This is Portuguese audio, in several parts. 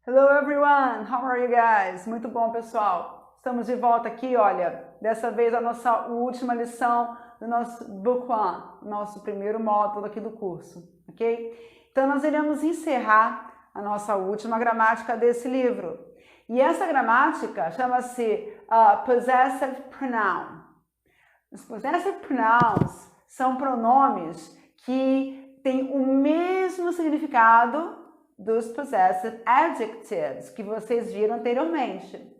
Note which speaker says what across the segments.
Speaker 1: Hello everyone, how are you guys? Muito bom, pessoal. Estamos de volta aqui, olha, dessa vez a nossa última lição do nosso Book One, nosso primeiro módulo aqui do curso, ok? Então nós iremos encerrar a nossa última gramática desse livro. E essa gramática chama-se Possessive Pronoun. Os Possessive Pronouns são pronomes que têm o mesmo significado dos Possessive Adjectives que vocês viram anteriormente.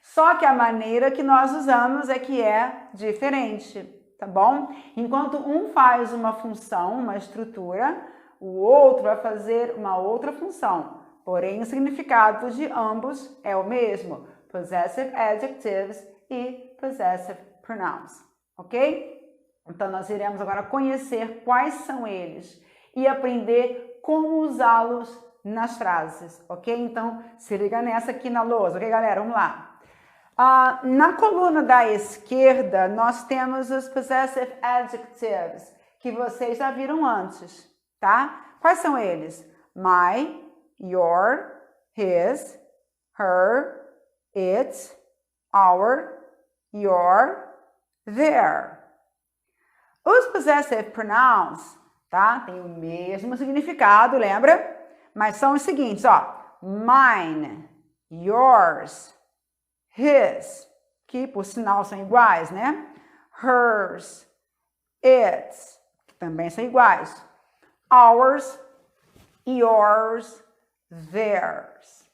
Speaker 1: Só que a maneira que nós usamos é que é diferente, tá bom? Enquanto um faz uma função, uma estrutura, o outro vai fazer uma outra função. Porém, o significado de ambos é o mesmo. Possessive Adjectives e Possessive Pronouns, ok? Então, nós iremos agora conhecer quais são eles e aprender como usá-los nas frases, ok? Então, se liga nessa aqui na lousa, ok, galera? Vamos lá. Na coluna da esquerda, nós temos os Possessive Adjectives, que vocês já viram antes, tá? Quais são eles? My, your, his, her, it, our, your, their. Os Possessive Pronouns, tá? Tem o mesmo significado, lembra? Mas são os seguintes, ó. Mine, yours, his, que por sinal são iguais, né? Hers, its, que também são iguais. Ours, yours, theirs.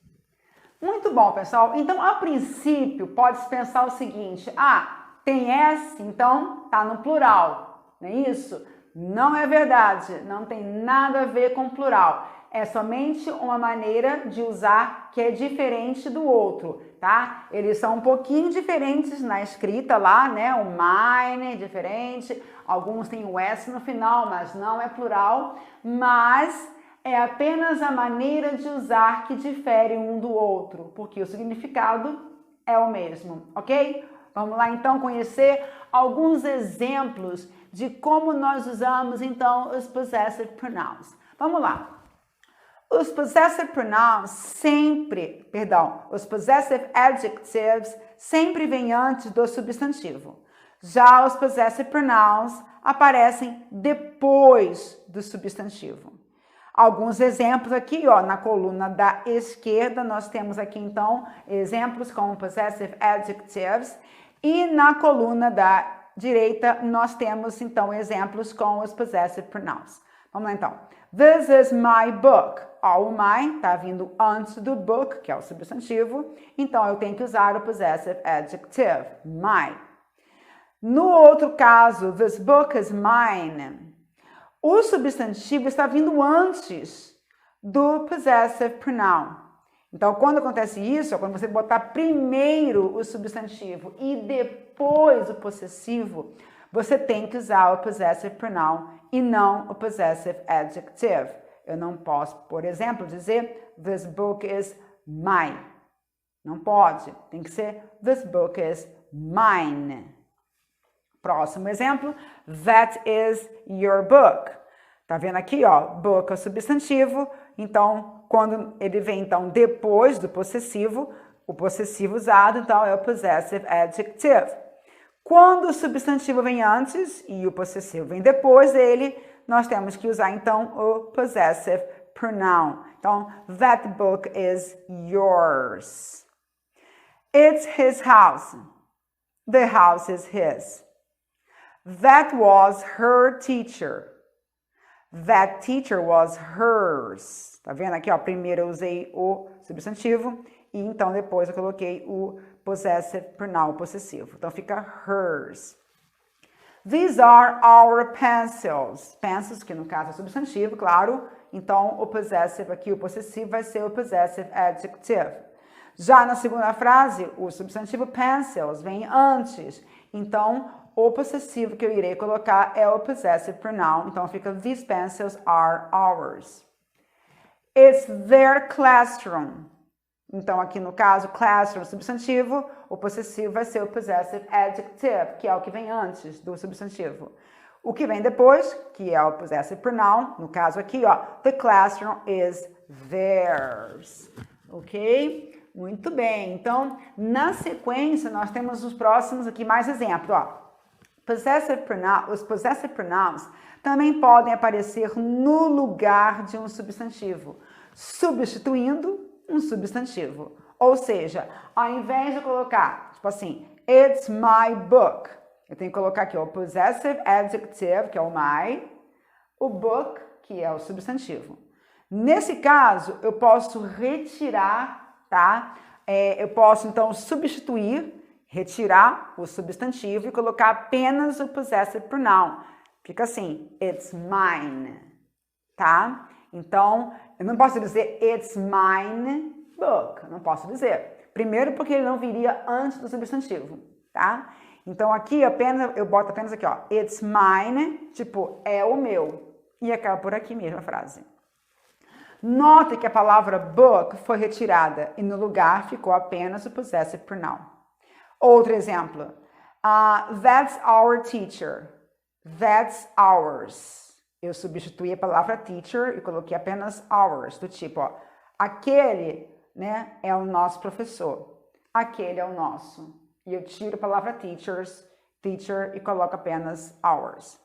Speaker 1: Muito bom, pessoal. Então, a princípio, pode-se pensar o seguinte. Tem S, então tá no plural, não é isso? Não é verdade, não tem nada a ver com plural. É somente uma maneira de usar que é diferente do outro, tá? Eles são um pouquinho diferentes na escrita lá, né? O mine é diferente, alguns têm o S no final, mas não é plural. Mas é apenas a maneira de usar que difere um do outro, porque o significado é o mesmo, ok? Vamos lá então conhecer alguns exemplos de como nós usamos então os Possessive Pronouns. Vamos lá. Os Possessive Pronouns os Possessive Adjectives sempre vêm antes do substantivo. Já os Possessive Pronouns aparecem depois do substantivo. Alguns exemplos aqui, ó, na coluna da esquerda, nós temos aqui então exemplos com Possessive Adjectives e na coluna da direita nós temos então exemplos com os Possessive Pronouns. Vamos lá então. This is my book. O my está vindo antes do book, que é o substantivo, então eu tenho que usar o Possessive Adjective, my. No outro caso, this book is mine. O substantivo está vindo antes do Possessive Pronoun. Então, quando acontece isso, é quando você botar primeiro o substantivo e depois o possessivo, você tem que usar o Possessive Pronoun e não o Possessive Adjective. Eu não posso, por exemplo, dizer this book is mine. Não pode. Tem que ser this book is mine. Próximo exemplo. That is your book. Tá vendo aqui, ó? Book é o substantivo. Então, quando ele vem então depois do possessivo, o possessivo usado, então, é o Possessive Adjective. Quando o substantivo vem antes e o possessivo vem depois dele, nós temos que usar, então, o Possessive Pronoun. Então, that book is yours. It's his house. The house is his. That was her teacher. That teacher was hers. Tá vendo aqui, ó? Primeiro eu usei o substantivo e então depois eu coloquei o Possessive Pronoun possessivo. Então, fica hers. These are our pencils. Pencils, que no caso é substantivo, claro. Então, o possessive aqui, o possessivo, vai ser o Possessive Adjective. Já na segunda frase, o substantivo pencils vem antes. Então, o possessivo que eu irei colocar é o Possessive Pronoun. Então, fica these pencils are ours. It's their classroom. Então, aqui no caso, classroom, substantivo, o possessivo vai ser o Possessive Adjective, que é o que vem antes do substantivo. O que vem depois, que é o Possessive Pronoun, no caso aqui, ó, the classroom is theirs. ok? Muito bem. Então, na sequência, nós temos os próximos aqui mais exemplos, ó. Os possessive pronouns também podem aparecer no lugar de um substantivo, substituindo um substantivo. Ou seja, ao invés de colocar, tipo assim, it's my book, eu tenho que colocar aqui o possessive adjective, que é o my, o book, que é o substantivo. Nesse caso, eu posso retirar, tá? Eu posso, então, substituir, retirar o substantivo e colocar apenas o possessive pronoun. Fica assim, it's mine, tá? Então, eu não posso dizer it's mine book, não posso dizer. Primeiro porque ele não viria antes do substantivo, tá? Então, aqui eu boto apenas aqui, ó, it's mine, tipo, é o meu. E acaba por aqui mesmo a frase. Note que a palavra book foi retirada e no lugar ficou apenas o possessive pronoun. Outro exemplo. That's our teacher. That's ours. Eu substituí a palavra teacher e coloquei apenas ours, do tipo, ó, aquele, né, é o nosso professor. Aquele é o nosso. E eu tiro a palavra teacher e coloco apenas ours.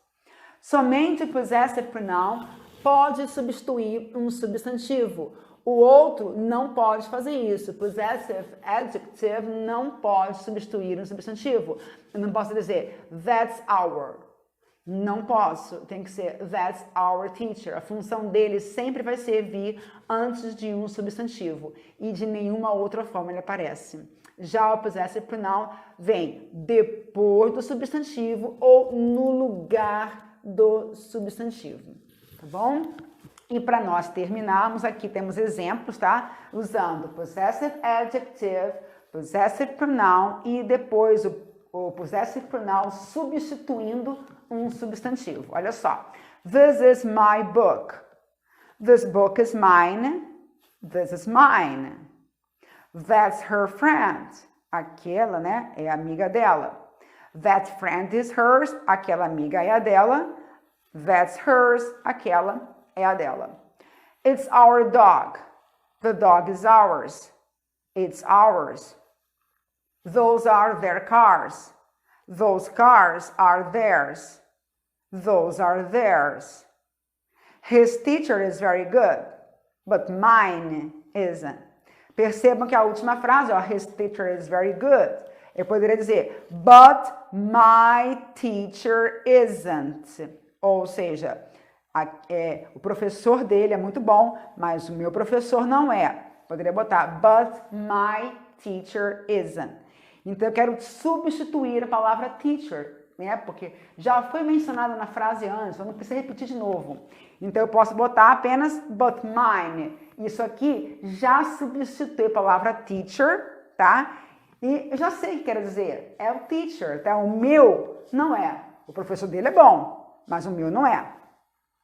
Speaker 1: Somente o possessive pronoun pode substituir um substantivo. O outro não pode fazer isso. Possessive adjective não pode substituir um substantivo. Eu não posso dizer that's our. Não posso. Tem que ser that's our teacher. A função dele sempre vai ser vir antes de um substantivo. E de nenhuma outra forma ele aparece. Já o possessive pronoun vem depois do substantivo ou no lugar do substantivo. Tá bom? E para nós terminarmos, aqui temos exemplos, tá? Usando possessive adjective, possessive pronoun e depois o possessive pronoun substituindo um substantivo. Olha só. This is my book. This book is mine. This is mine. That's her friend. Aquela, né, é a amiga dela. That friend is hers. Aquela amiga é a dela. That's hers. Aquela é a dela. It's our dog. The dog is ours. It's ours. Those are their cars. Those cars are theirs. Those are theirs. His teacher is very good, but mine isn't. Percebam que a última frase, ó, his teacher is very good. Eu poderia dizer, but my teacher isn't. Ou seja, o professor dele é muito bom, mas o meu professor não é. Poderia botar, but my teacher isn't. Então, eu quero substituir a palavra teacher, né? Porque já foi mencionada na frase antes, eu não preciso repetir de novo. Então, eu posso botar apenas but mine. Isso aqui já substitui a palavra teacher, tá? E eu já sei o que quer dizer. É o teacher, tá? O meu não é. O professor dele é bom, mas o meu não é.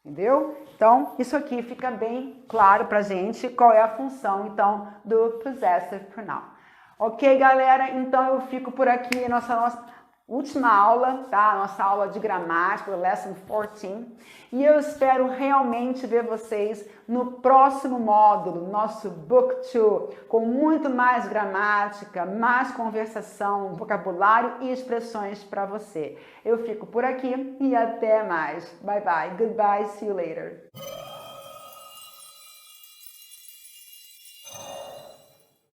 Speaker 1: Entendeu? Então, isso aqui fica bem claro pra gente qual é a função, então, do possessive pronoun. Ok, galera? Então, eu fico por aqui, nossa última aula, tá? Nossa aula de gramática, Lesson 14. E eu espero realmente ver vocês no próximo módulo, nosso Book 2, com muito mais gramática, mais conversação, vocabulário e expressões para você. Eu fico por aqui e até mais. Bye, bye. Goodbye. See you later.